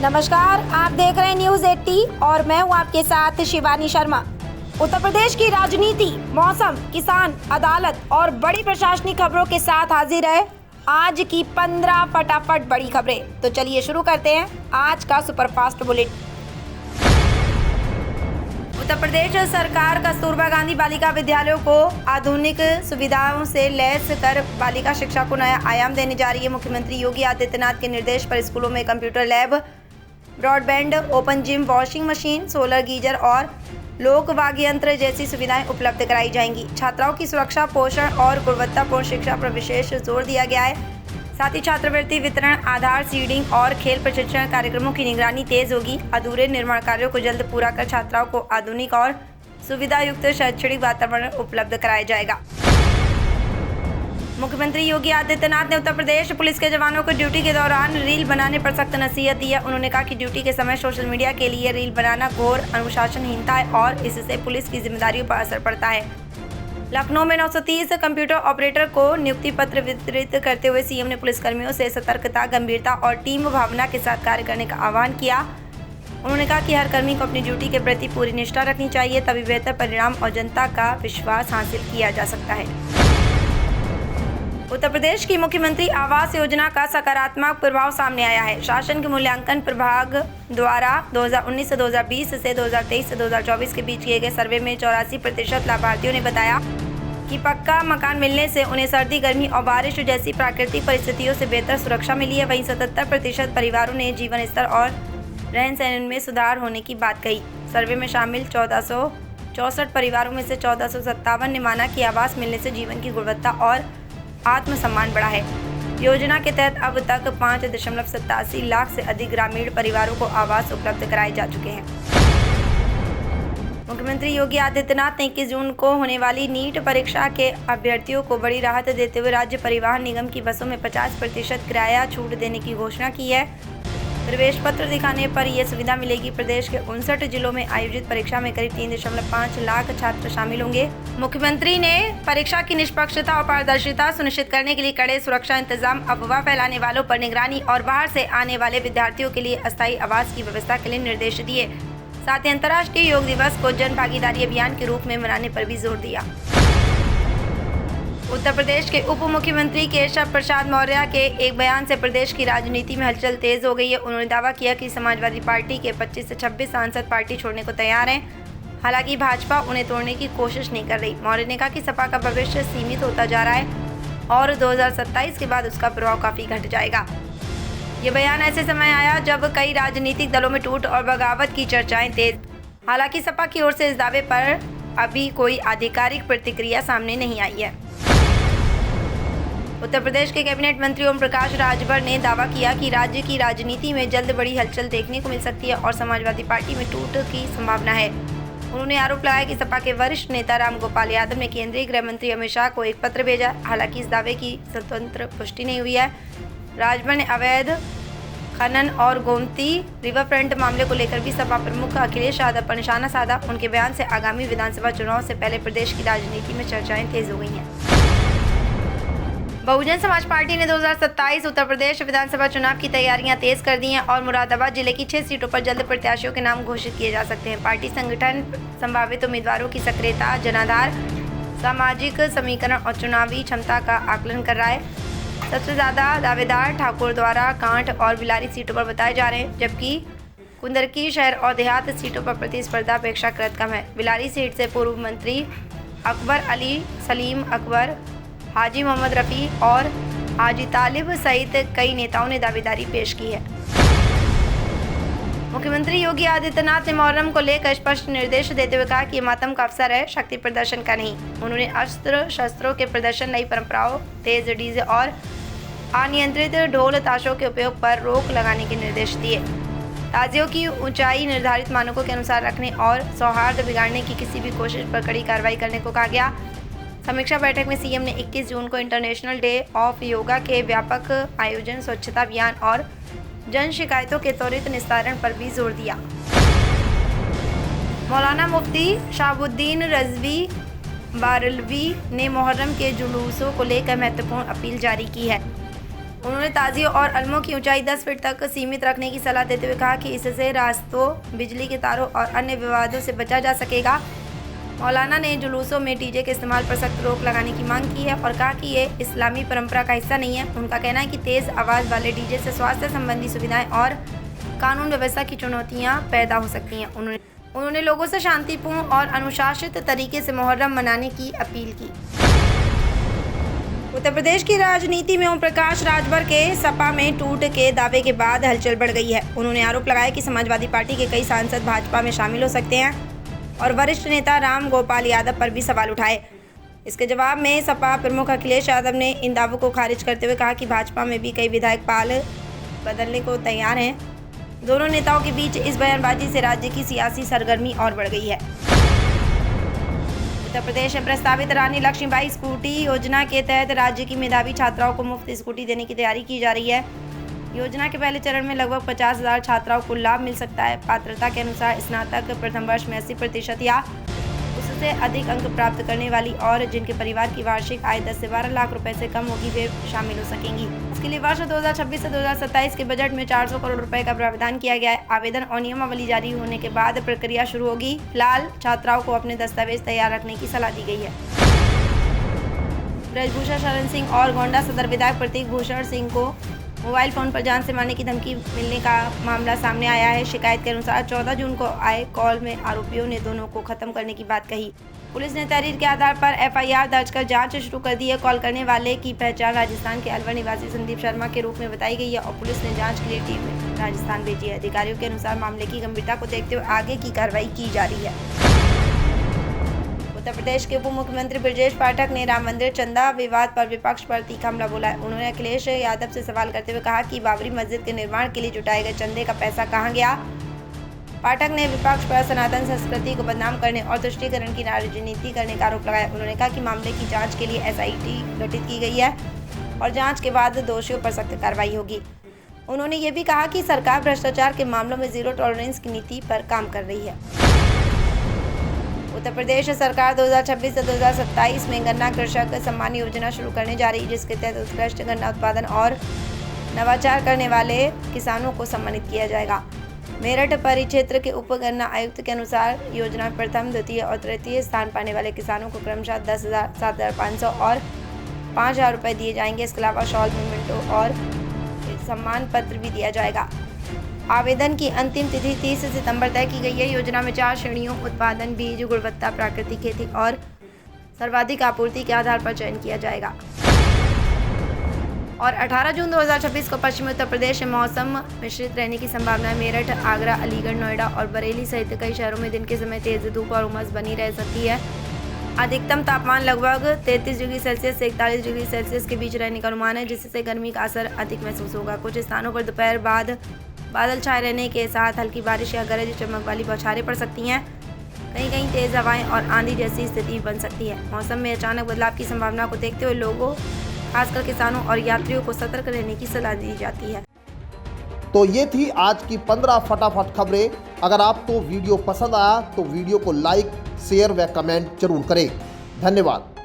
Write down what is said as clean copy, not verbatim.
नमस्कार, आप देख रहे हैं न्यूज 80 और मैं हूं आपके साथ शिवानी शर्मा। उत्तर प्रदेश की राजनीति, मौसम, किसान, अदालत और बड़ी प्रशासनिक खबरों के साथ हाजिर है आज की 15 फटाफट बड़ी खबरें। तो चलिए शुरू करते हैं आज का सुपरफास्ट बुलेटिन। उत्तर प्रदेश सरकार कस्तूरबा गांधी बालिका विद्यालयों को आधुनिक सुविधाओं से लैस कर बालिका शिक्षा को नया आयाम देने जा रही है। मुख्यमंत्री योगी आदित्यनाथ के निर्देश पर स्कूलों में computer lab, broadband, open gym, washing machine, solar geyser और लोक वाद्य यंत्र जैसी सुविधाएं उपलब्ध कराई जाएंगी। छात्राओं की सुरक्षा, पोषण और गुणवत्तापूर्ण शिक्षा पर विशेष जोर दिया गया है। साथ ही छात्रवृत्ति वितरण, आधार सीडिंग और खेल प्रशिक्षण कार्यक्रमों की निगरानी तेज होगी। अधूरे निर्माण कार्यों को जल्द पूरा कर छात्राओं को आधुनिक और सुविधा युक्त शैक्षणिक वातावरण उपलब्ध कराया जाएगा। मुख्यमंत्री योगी आदित्यनाथ ने उत्तर प्रदेश पुलिस के जवानों को ड्यूटी के दौरान रील बनाने पर सख्त नसीहत दी है। उन्होंने कहा कि ड्यूटी के समय सोशल मीडिया के लिए रील बनाना घोर अनुशासनहीनता है और इससे पुलिस की जिम्मेदारियों पर असर पड़ता है। लखनऊ में 930 कंप्यूटर ऑपरेटर को नियुक्ति पत्र वितरित करते हुए सीएम ने पुलिसकर्मियों से सतर्कता, गंभीरता और टीम भावना के साथ कार्य करने का आह्वान किया। उन्होंने कहा कि हर कर्मी को अपनी ड्यूटी के प्रति पूरी निष्ठा रखनी चाहिए, तभी बेहतर परिणाम और जनता का विश्वास हासिल किया जा सकता है। उत्तर प्रदेश की मुख्यमंत्री आवास योजना का सकारात्मक प्रभाव सामने आया है। शासन के मूल्यांकन प्रभाग द्वारा 2019 से 2020 से 2023 से 2024 के बीच किए गए सर्वे में 84% लाभार्थियों ने बताया कि पक्का मकान मिलने से उन्हें सर्दी, गर्मी और बारिश जैसी प्राकृतिक परिस्थितियों से बेहतर सुरक्षा मिली है। वहीं 77% परिवारों ने जीवन स्तर और रहन सहन में सुधार होने की बात कही। सर्वे में शामिल 1464 परिवारों में से 1457 ने माना कि आवास मिलने से जीवन की गुणवत्ता और आत्मसम्मान बढ़ा है। योजना के तहत अब तक 5.87 लाख से अधिक ग्रामीण परिवारों को आवास उपलब्ध कराए जा चुके हैं। मुख्यमंत्री योगी आदित्यनाथ ने 21 जून को होने वाली नीट परीक्षा के अभ्यर्थियों को बड़ी राहत देते हुए राज्य परिवहन निगम की बसों में 50% किराया छूट देने की घोषणा की है। प्रवेश पत्र दिखाने पर यह सुविधा मिलेगी। प्रदेश के 59 जिलों में आयोजित परीक्षा में करीब 3.5 लाख छात्र शामिल होंगे। मुख्यमंत्री ने परीक्षा की निष्पक्षता और पारदर्शिता सुनिश्चित करने के लिए कड़े सुरक्षा इंतजाम, अफवाह फैलाने वालों पर निगरानी और बाहर से आने वाले विद्यार्थियों के लिए अस्थायी आवास की व्यवस्था के लिए निर्देश दिए। साथ ही अंतर्राष्ट्रीय योग दिवस को जन भागीदारी अभियान के रूप में मनाने पर भी जोर दिया। उत्तर प्रदेश के उप मुख्यमंत्री केशव प्रसाद मौर्य के एक बयान से प्रदेश की राजनीति में हलचल तेज हो गई है। उन्होंने दावा किया कि समाजवादी पार्टी के 25 से 26 सांसद पार्टी छोड़ने को तैयार हैं। हालांकि भाजपा उन्हें तोड़ने की कोशिश नहीं कर रही। मौर्य ने कहा कि सपा का भविष्य सीमित होता जा रहा है और 2027 के बाद उसका प्रभाव काफी घट जाएगा। ये बयान ऐसे समय आया जब कई राजनीतिक दलों में टूट और बगावत की चर्चाएं तेज। हालांकि सपा की ओर से इस दावे पर अभी कोई आधिकारिक प्रतिक्रिया सामने नहीं आई है। उत्तर प्रदेश के कैबिनेट मंत्री ओम प्रकाश राजभर ने दावा किया कि राज्य की राजनीति में जल्द बड़ी हलचल देखने को मिल सकती है और समाजवादी पार्टी में टूट की संभावना है। उन्होंने आरोप लगाया कि सपा के वरिष्ठ नेता रामगोपाल यादव ने केंद्रीय गृह मंत्री अमित शाह को एक पत्र भेजा। हालांकि इस दावे की स्वतंत्र पुष्टि नहीं हुई है। राजभर ने अवैध खनन और गोमती रिवरफ्रंट मामले को लेकर भी सपा प्रमुख अखिलेश यादव पर निशाना साधा। उनके बयान से आगामी विधानसभा चुनाव से पहले प्रदेश की राजनीति में चर्चाएं तेज हो गई हैं। बहुजन समाज पार्टी ने 2027 उत्तर प्रदेश विधानसभा चुनाव की तैयारियां तेज कर दी हैं और मुरादाबाद जिले की 6 सीटों पर जल्द प्रत्याशियों के नाम घोषित किए जा सकते हैं। पार्टी संगठन संभावित उम्मीदवारों की सक्रियता, जनाधार, सामाजिक समीकरण और चुनावी क्षमता का आकलन कर रहा है। सबसे ज्यादा दावेदार ठाकुर द्वारा कांठ और बिलारी सीटों पर बताए जा रहे हैं, जबकि कुंदरकी शहर और देहात सीटों पर प्रतिस्पर्धा अपेक्षाकृत कम है। बिलारी सीट से पूर्व मंत्री अकबर अली, सलीम अकबर, हाजी मोहम्मद रफ़ी और हाजी तालिब सहित कई नेताओं ने दावेदारी पेश की है। मुख्यमंत्री योगी आदित्यनाथ ने मुहर्रम को लेकर स्पष्ट निर्देश देते हुए कहा कि ये मातम का अवसर है, शक्ति प्रदर्शन का नहीं। उन्होंने अस्त्र शस्त्रों के प्रदर्शन, नई परंपराओं, तेज डीजे और अनियंत्रित ढोल ताशों के उपयोग पर रोक लगाने के निर्देश दिए। ताजियों की ऊंचाई निर्धारित मानकों के अनुसार रखने और सौहार्द बिगाड़ने की किसी भी कोशिश पर कड़ी कार्रवाई करने को कहा गया। समीक्षा बैठक में सीएम ने 21 जून को इंटरनेशनल डे ऑफ योगा के व्यापक आयोजन, स्वच्छता अभियान और जन शिकायतों के त्वरित निस्तारण पर भी जोर दिया। मौलाना मुफ्ती शहाबुद्दीन रज़वी बारलवी ने मुहर्रम के जुलूसों को लेकर महत्वपूर्ण अपील जारी की है। उन्होंने ताजियों और अलमों की ऊंचाई 10 फीट तक सीमित रखने की सलाह देते हुए कहा कि इससे रास्तों, बिजली के तारों और अन्य विवादों से बचा जा सकेगा। मौलाना ने जुलूसों में डीजे के इस्तेमाल पर सख्त रोक लगाने की मांग की है और कहा कि ये इस्लामी परंपरा का हिस्सा नहीं है। उनका कहना है कि तेज़ आवाज़ वाले डीजे से स्वास्थ्य संबंधी सुविधाएं और कानून व्यवस्था की चुनौतियां पैदा हो सकती हैं। उन्होंने लोगों से शांतिपूर्ण और अनुशासित तरीके से मुहर्रम मनाने की अपील की। उत्तर प्रदेश की राजनीति में ओम प्रकाश राजभर के सपा में टूट के दावे के बाद हलचल बढ़ गई है। उन्होंने आरोप लगाया कि समाजवादी पार्टी के कई सांसद भाजपा में शामिल हो सकते हैं और वरिष्ठ नेता राम गोपाल यादव पर भी सवाल उठाए। इसके जवाब में सपा प्रमुख अखिलेश यादव ने इन दावों को खारिज करते हुए कहा कि भाजपा में भी कई विधायक पाल बदलने को तैयार हैं। दोनों नेताओं के बीच इस बयानबाजी से राज्य की सियासी सरगर्मी और बढ़ गई है। उत्तर प्रदेश में प्रस्तावित रानी लक्ष्मीबाई स्कूटी योजना के तहत राज्य की मेधावी छात्राओं को मुफ्त स्कूटी देने की तैयारी की जा रही है। योजना के पहले चरण में लगभग 50,000 छात्राओं को लाभ मिल सकता है। पात्रता के अनुसार स्नातक प्रथम वर्ष में 80% या उससे अधिक अंक प्राप्त करने वाली और जिनके परिवार की वार्षिक आय 10 से 12 लाख रुपए से कम होगी वे शामिल हो सकेंगी। इसके लिए वर्ष 2026 से 2027 के बजट में 400 करोड़ रुपए का प्रावधान किया गया है। आवेदन और नियमावली जारी होने के बाद प्रक्रिया शुरू होगी। फिलहाल छात्राओं को अपने दस्तावेज तैयार रखने की सलाह दी गई है। ब्रजभूषण शरण सिंह और गोंडा सदर विधायक प्रतीक भूषण सिंह को मोबाइल फोन पर जान से मारने की धमकी मिलने का मामला सामने आया है। शिकायत के अनुसार 14 जून को आए कॉल में आरोपियों ने दोनों को खत्म करने की बात कही। पुलिस ने तहरीर के आधार पर एफआईआर दर्ज कर जांच शुरू कर दी है। कॉल करने वाले की पहचान राजस्थान के अलवर निवासी संदीप शर्मा के रूप में बताई गई है और पुलिस ने जांच के लिए टीम राजस्थान भेजी है। अधिकारियों के अनुसार मामले की गंभीरता को देखते हुए आगे की कार्रवाई की जा रही है। उत्तर प्रदेश के उप मुख्यमंत्री ब्रजेश पाठक ने राम मंदिर चंदा विवाद पर विपक्ष पर तीखा हमला बोला है। उन्होंने अखिलेश यादव से सवाल करते हुए कहा कि बाबरी मस्जिद के निर्माण के लिए जुटाए गए चंदे का पैसा कहां गया। पाठक ने विपक्ष पर सनातन संस्कृति को बदनाम करने और तुष्टीकरण की राजनीति करने का आरोप लगाया। उन्होंने कहा कि मामले की जांच के लिए SIT गठित की गई है और जांच के बाद दोषियों पर सख्त कार्रवाई होगी। उन्होंने ये भी कहा कि सरकार भ्रष्टाचार के मामलों में जीरो टॉलरेंस की नीति पर काम कर रही है। उत्तर प्रदेश सरकार 2026 से 2027 में गन्ना कृषक सम्मान योजना शुरू करने जा रही है, जिसके तहत उत्कृष्ट गन्ना उत्पादन और नवाचार करने वाले किसानों को सम्मानित किया जाएगा। मेरठ परिक्षेत्र के उप गन्ना आयुक्त के अनुसार योजना में प्रथम, द्वितीय और तृतीय स्थान पाने वाले किसानों को क्रमशः 10,000, 7,500 और 5,000 रुपये दिए जाएंगे। इसके अलावा शॉल, मोमेंटो और सम्मान पत्र भी दिया जाएगा। आवेदन की अंतिम तिथि 30 सितंबर तय की गई है। योजना में 4 श्रेणियों उत्पादन, बीज, गुणवत्ता, प्राकृतिक खेती और सर्वाधिक आपूर्ति के आधार पर चयन किया जाएगा। और 18 जून 2026 को पश्चिमी उत्तर प्रदेश में मौसम मिश्रित रहने की संभावना है। मेरठ, आगरा, अलीगढ़, नोएडा और बरेली सहित कई शहरों में दिन के समय तेज धूप और उमस बनी रह सकती है। अधिकतम तापमान लगभग 33 डिग्री सेल्सियस से 41 डिग्री सेल्सियस के बीच रहने का अनुमान है, जिससे गर्मी का असर अधिक महसूस होगा। कुछ स्थानों पर दोपहर बाद बादल छाए रहने के साथ हल्की बारिश या गरज चमक वाली बौछारें पड़ सकती हैं। कहीं कहीं तेज हवाएं और आंधी जैसी स्थिति बन सकती है। मौसम में अचानक बदलाव की संभावना को देखते हुए लोगों, खासकर किसानों और यात्रियों को सतर्क रहने की सलाह दी जाती है। तो ये थी आज की 15 फटाफट खबरें। अगर आपको वीडियो पसंद आया तो वीडियो को लाइक, शेयर व कमेंट जरूर करें। धन्यवाद।